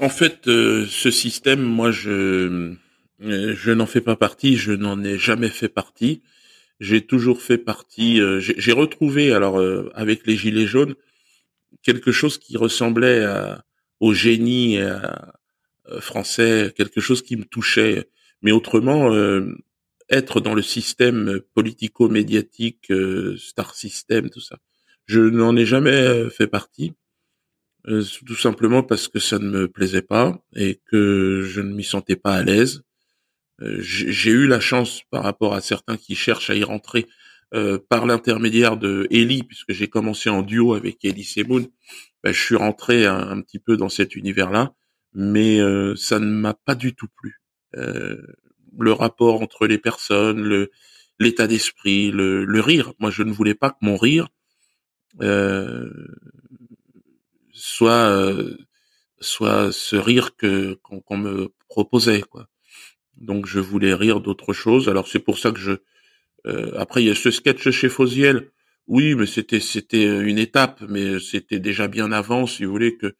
En fait, ce système, moi, je n'en fais pas partie. Je n'en ai jamais fait partie. J'ai toujours fait partie. J'ai retrouvé, alors, avec les Gilets jaunes, quelque chose qui ressemblait au génie français, quelque chose qui me touchait. Mais autrement, être dans le système politico-médiatique, star system, tout ça, je n'en ai jamais fait partie. Tout simplement parce que ça ne me plaisait pas et que je ne m'y sentais pas à l'aise. J'ai eu la chance par rapport à certains qui cherchent à y rentrer par l'intermédiaire de Ellie, puisque j'ai commencé en duo avec Ellie Semoun. Ben, je suis rentré un petit peu dans cet univers-là, mais ça ne m'a pas du tout plu. Euh, le rapport entre les personnes, l'état d'esprit, le rire. Moi, je ne voulais pas que mon rire euh, soit soit ce rire que qu'on me proposait, quoi. Donc je voulais rire d'autre chose. Alors c'est pour ça que après il y a ce sketch chez Foziel. Oui, mais c'était une étape, mais c'était déjà bien avant, si vous voulez, que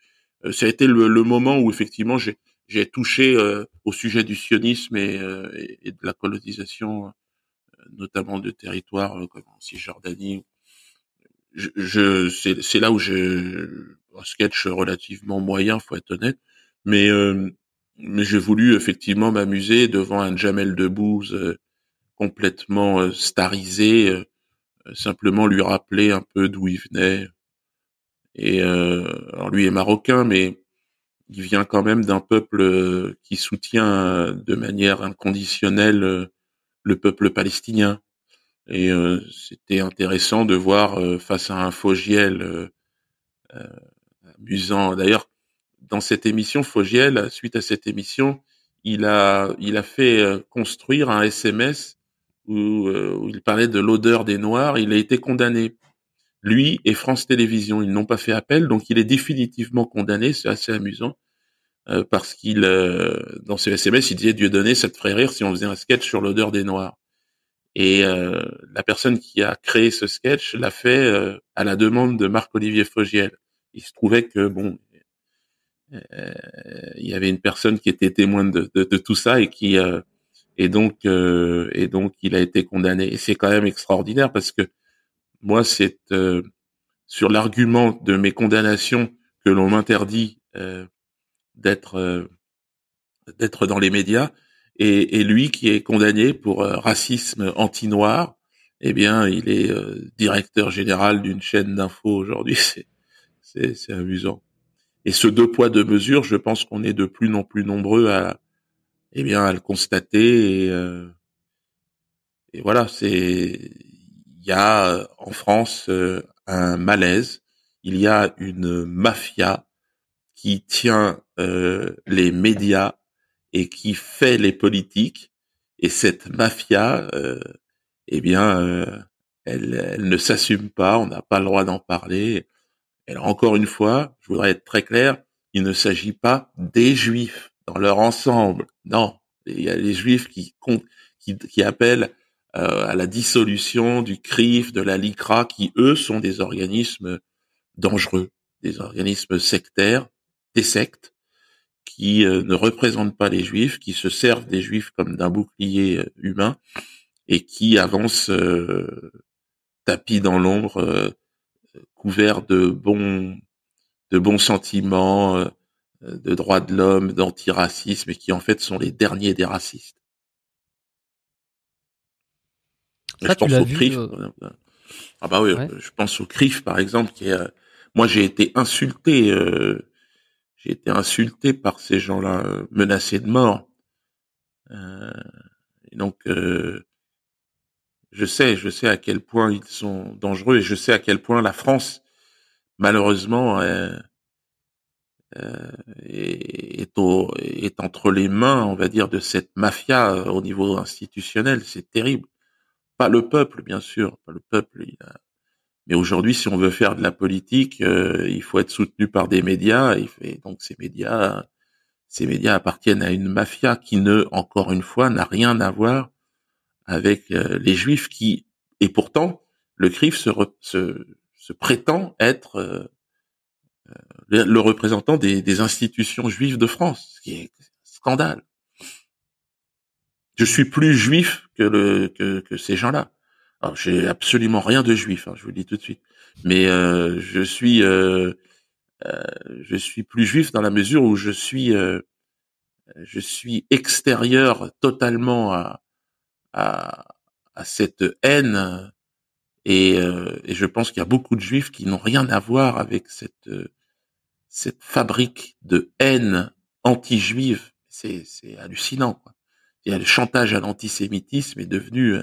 ça a été le moment où effectivement j'ai touché au sujet du sionisme et de la colonisation, notamment de territoires comme en Cisjordanie. C'est là où j'ai un sketch relativement moyen, faut être honnête, mais mais j'ai voulu effectivement m'amuser devant un Jamel Debbouze complètement starisé, simplement lui rappeler un peu d'où il venait. Et alors lui est marocain, mais il vient quand même d'un peuple qui soutient de manière inconditionnelle le peuple palestinien. Et c'était intéressant de voir face à un Fogiel euh, amusant. D'ailleurs, dans cette émission, Fogiel, suite à cette émission, il a fait construire un SMS où il parlait de l'odeur des Noirs. Il a été condamné. Lui et France Télévisions, ils n'ont pas fait appel, donc il est définitivement condamné. C'est assez amusant parce qu'il, dans ce SMS, il disait Dieudonné, ça te ferait rire si on faisait un sketch sur l'odeur des Noirs. Et la personne qui a créé ce sketch l'a fait à la demande de Marc-Olivier Fogiel. Il se trouvait que bon, il y avait une personne qui était témoin de tout ça et donc il a été condamné. Et c'est quand même extraordinaire parce que moi c'est sur l'argument de mes condamnations que l'on m'interdit d'être d'être dans les médias et lui qui est condamné pour racisme anti-noir, eh bien il est directeur général d'une chaîne d'infos aujourd'hui. C'est amusant. Et ce deux poids deux mesures, je pense qu'on est de plus en plus nombreux à eh bien à le constater et voilà, il y a en France un malaise, il y a une mafia qui tient les médias et qui fait les politiques et cette mafia eh bien elle ne s'assume pas, on n'a pas le droit d'en parler. Et alors, encore une fois, je voudrais être très clair, il ne s'agit pas des juifs dans leur ensemble. Non, il y a les juifs qui appellent à la dissolution du CRIF, de la LICRA, qui eux sont des organismes dangereux, des organismes sectaires, des sectes, qui ne représentent pas les juifs, qui se servent des juifs comme d'un bouclier humain et qui avancent tapis dans l'ombre, couverts de bons sentiments, de droits de l'homme, d'antiracisme, et qui en fait sont les derniers des racistes. Ça, Je tu pense l'as au vu, CRIF. Ah bah oui, ouais. je pense au CRIF par exemple, qui est, moi j'ai été insulté par ces gens-là, menacé de mort. Euh, et donc je sais à quel point ils sont dangereux et je sais à quel point la France, malheureusement, est entre les mains, on va dire, de cette mafia au niveau institutionnel. C'est terrible. Pas le peuple, bien sûr, pas le peuple. Mais aujourd'hui, si on veut faire de la politique, il faut être soutenu par des médias. Et donc ces médias appartiennent à une mafia qui ne, encore une fois, n'a rien à voir avec les Juifs qui, et pourtant, le CRIF se prétend être le représentant des institutions juives de France, ce qui est un scandale. Je suis plus juif que ces gens-là. Alors, j'ai absolument rien de juif, hein, je vous le dis tout de suite. Mais je suis plus juif dans la mesure où je suis extérieur totalement à, à cette haine et je pense qu'il y a beaucoup de juifs qui n'ont rien à voir avec cette fabrique de haine anti-juive. C'est hallucinant, quoi. Il y a le chantage à l'antisémitisme est devenu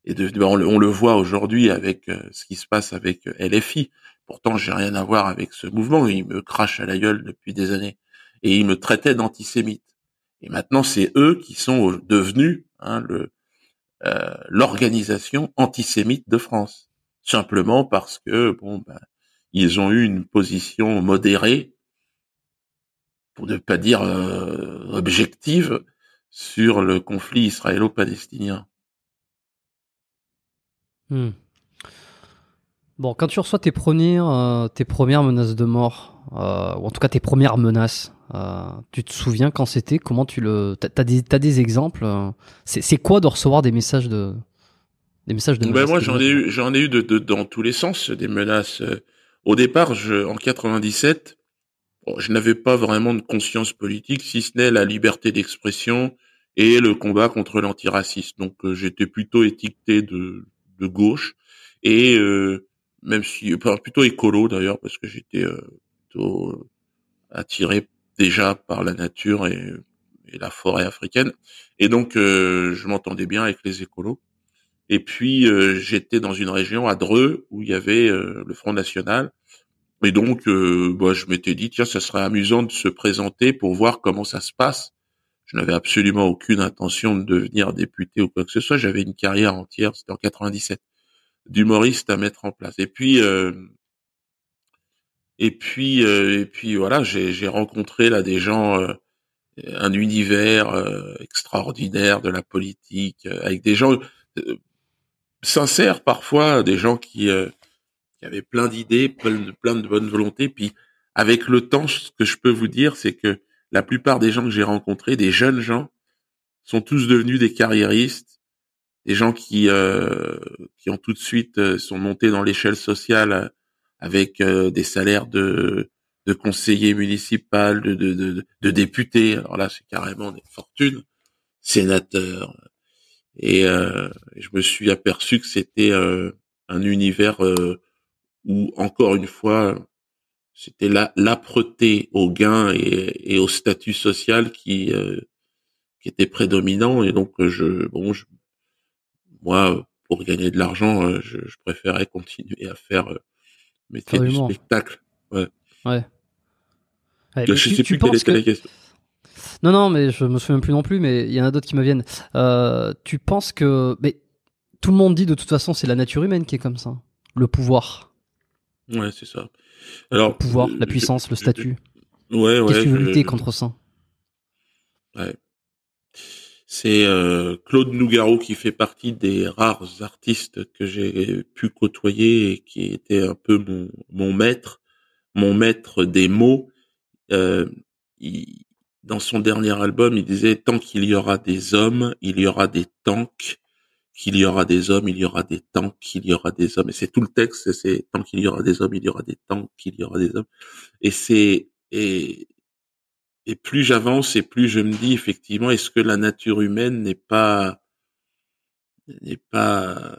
on le voit aujourd'hui avec ce qui se passe avec LFI. Pourtant, j'ai rien à voir avec ce mouvement. Ils me crachent à la gueule depuis des années et ils me traitaient d'antisémite. Et maintenant, c'est eux qui sont devenus l'organisation antisémite de France, simplement parce que ils ont eu une position modérée, pour ne pas dire objective, sur le conflit israélo-palestinien. Hmm. Bon, quand tu reçois tes premières menaces de mort, ou en tout cas tes premières menaces, tu te souviens quand c'était? Comment t'as des exemples? C'est quoi de recevoir des messages de Ben menaces, moi des menaces de mort? j'en ai eu de dans tous les sens des menaces. Au départ, en 97, bon, je n'avais pas vraiment de conscience politique, si ce n'est la liberté d'expression et le combat contre l'antiracisme. Donc j'étais plutôt étiqueté de gauche et même si enfin, plutôt écolo d'ailleurs parce que j'étais plutôt attiré déjà par la nature et la forêt africaine et donc je m'entendais bien avec les écolos. Et puis j'étais dans une région à Dreux où il y avait le Front National. Et donc je m'étais dit tiens ça serait amusant de se présenter pour voir comment ça se passe. Je n'avais absolument aucune intention de devenir député ou quoi que ce soit. J'avais une carrière entière, c'était en 97, d'humoriste à mettre en place. Et puis voilà, j'ai rencontré là des gens, un univers extraordinaire de la politique, avec des gens sincères parfois, des gens qui avaient plein d'idées, plein de bonne volonté. Puis avec le temps, ce que je peux vous dire, c'est que la plupart des gens que j'ai rencontrés, des jeunes gens, sont tous devenus des carriéristes, des gens qui ont tout de suite sont montés dans l'échelle sociale avec des salaires de conseillers municipaux, de députés. Alors là, c'est carrément des fortunes, sénateurs. Je me suis aperçu que c'était un univers où, encore une fois, c'était l'âpreté au gain et au statut social qui était prédominant. Et donc, moi, pour gagner de l'argent, je préférais continuer à faire le métier Faire de du l'humour. spectacle. Ouais. Ouais. Ouais, Je mais sais tu plus quelle penses était que... la question. Non, non, mais je me souviens plus non plus, mais il y en a d'autres qui me viennent. Tu penses que... Mais tout le monde dit de toute façon c'est la nature humaine qui est comme ça. Le pouvoir. Ouais, c'est ça. Le Alors, pouvoir, la puissance, le statut. ouais, Qu'est-ce que ouais, tu veux lutter contre ça? ouais. C'est Claude Nougaro qui fait partie des rares artistes que j'ai pu côtoyer et qui était un peu mon maître des mots. Euh, il- Dans son dernier album, il disait tant qu'il y aura des hommes, il y aura des tanks. Qu'il y aura des hommes, il y aura des tanks. Qu'il y aura des hommes. Et c'est tout le texte. C'est tant qu'il y aura des hommes, il y aura des tanks. Qu'il y aura des hommes. Et c'est et plus j'avance et plus je me dis effectivement, est-ce que la nature humaine n'est pas n'est pas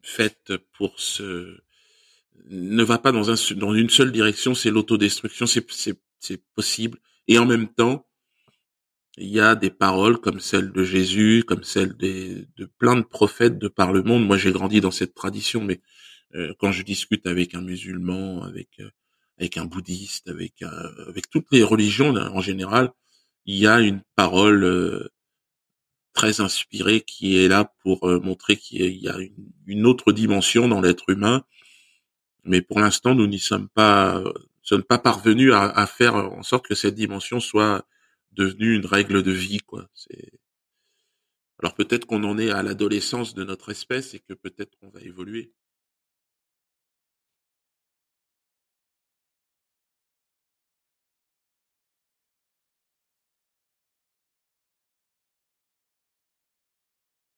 faite pour ne va pas dans une seule direction, c'est l'autodestruction, c'est possible. Et en même temps, il y a des paroles comme celles de Jésus, comme celles de plein de prophètes de par le monde. Moi, j'ai grandi dans cette tradition, mais quand je discute avec un musulman, avec un bouddhiste, avec toutes les religions en général, il y a une parole très inspirée qui est là pour montrer qu'il y a une autre dimension dans l'être humain. Mais pour l'instant, nous n'y sommes pas parvenus à faire en sorte que cette dimension soit devenue une règle de vie, quoi. Alors peut-être qu'on en est à l'adolescence de notre espèce et que peut-être qu'on va évoluer.